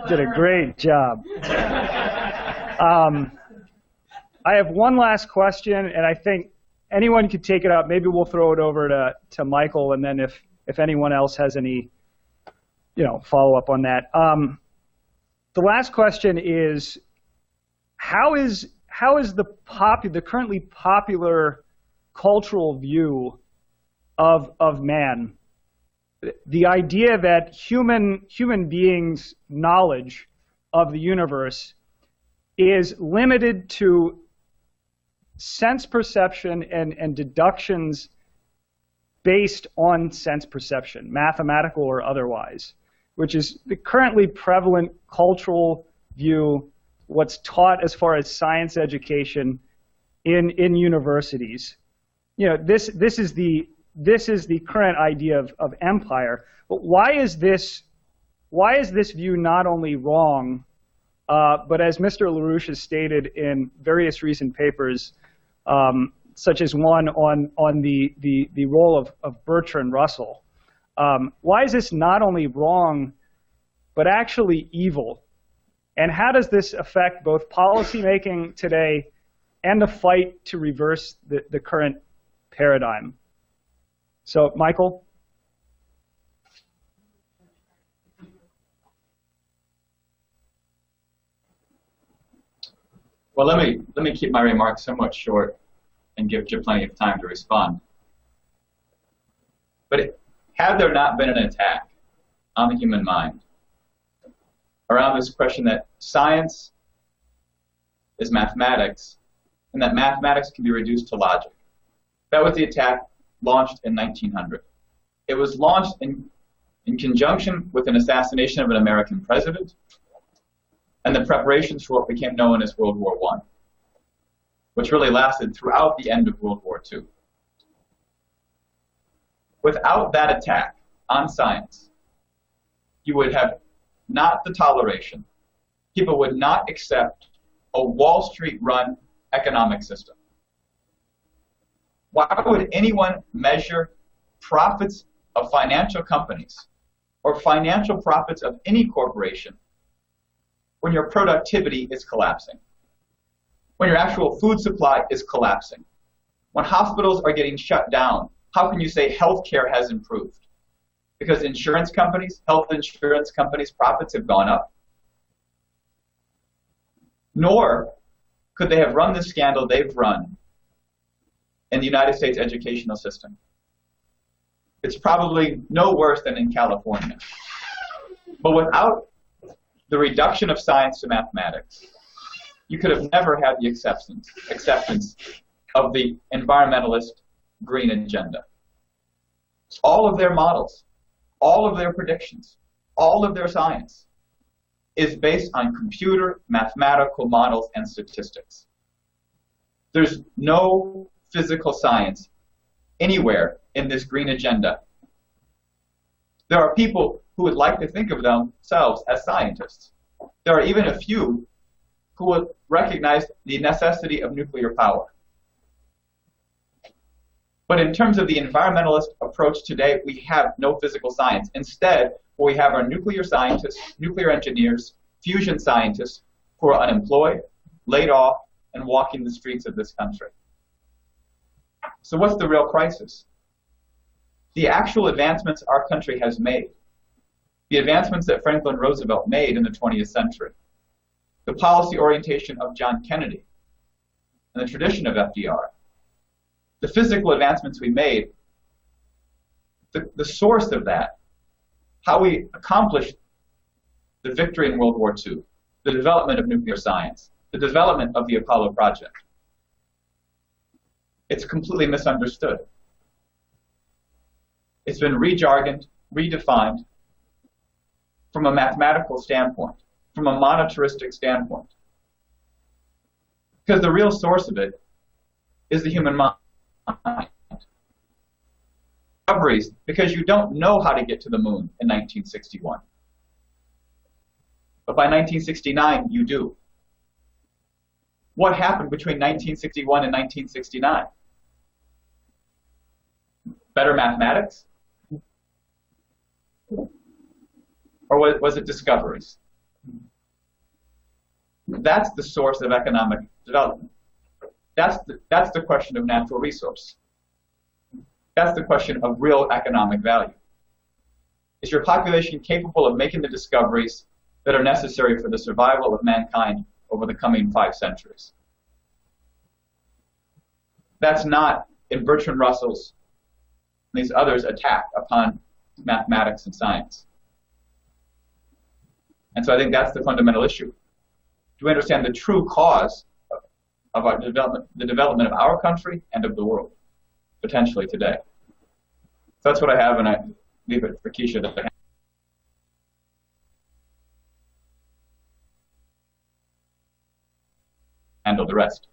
Did a great job. I have one last question, and I think anyone could take it up. Maybe we'll throw it over to Michael, and then if anyone else has any, follow up on that. The last question is, how is the currently popular cultural view of man, the idea that human beings' knowledge of the universe is limited to sense perception and deductions based on sense perception, mathematical or otherwise, which is the currently prevalent cultural view, what's taught as far as science education in universities. This is the current idea of empire. But why is this view not only wrong, but as Mr. LaRouche has stated in various recent papers, such as one on the role of Bertrand Russell, why is this not only wrong, but actually evil? And how does this affect both policymaking today and the fight to reverse the current paradigm? So, Michael? Well, let me keep my remarks somewhat short and give you plenty of time to respond. But had there not been an attack on the human mind around this question that science is mathematics and that mathematics can be reduced to logic, that was the attack launched in 1900. It was launched in conjunction with an assassination of an American president and the preparations for what became known as World War I, which really lasted throughout the end of World War II. Without that attack on science, you would have not the toleration. People would not accept a Wall Street-run economic system. Why would anyone measure profits of financial companies or financial profits of any corporation when your productivity is collapsing, when your actual food supply is collapsing, when hospitals are getting shut down? How can you say healthcare has improved? Because health insurance companies' profits have gone up. Nor could they have run the scandal they've run in the United States educational system. It's probably no worse than in California. But without the reduction of science to mathematics, you could have never had the acceptance of the environmentalist green agenda. All of their models, all of their predictions, all of their science is based on computer, mathematical models, and statistics. There's no physical science anywhere in this green agenda. There are people who would like to think of themselves as scientists. There are even a few who would recognize the necessity of nuclear power. But in terms of the environmentalist approach today, we have no physical science. Instead, what we have are nuclear scientists, nuclear engineers, fusion scientists who are unemployed, laid off, and walking the streets of this country. So what's the real crisis? The actual advancements our country has made, the advancements that Franklin Roosevelt made in the 20th century, the policy orientation of John Kennedy, and the tradition of FDR, the physical advancements we made, the source of that, how we accomplished the victory in World War II, the development of nuclear science, the development of the Apollo project. It's completely misunderstood. It's been rejargoned, redefined from a mathematical standpoint, from a monetaristic standpoint. Because the real source of it is the human mind. Discoveries, because you don't know how to get to the moon in 1961. But by 1969, you do. What happened between 1961 and 1969? Better mathematics? Or was it discoveries? That's the source of economic development. That's the question of natural resource. That's the question of real economic value. Is your population capable of making the discoveries that are necessary for the survival of mankind over the coming 5 centuries? That's not in Bertrand Russell's and these others' attack upon mathematics and science. And so I think that's the fundamental issue. Do we understand the true cause of our development, the development of our country and of the world, potentially today? So that's what I have, and I leave it for Keisha to handle the rest.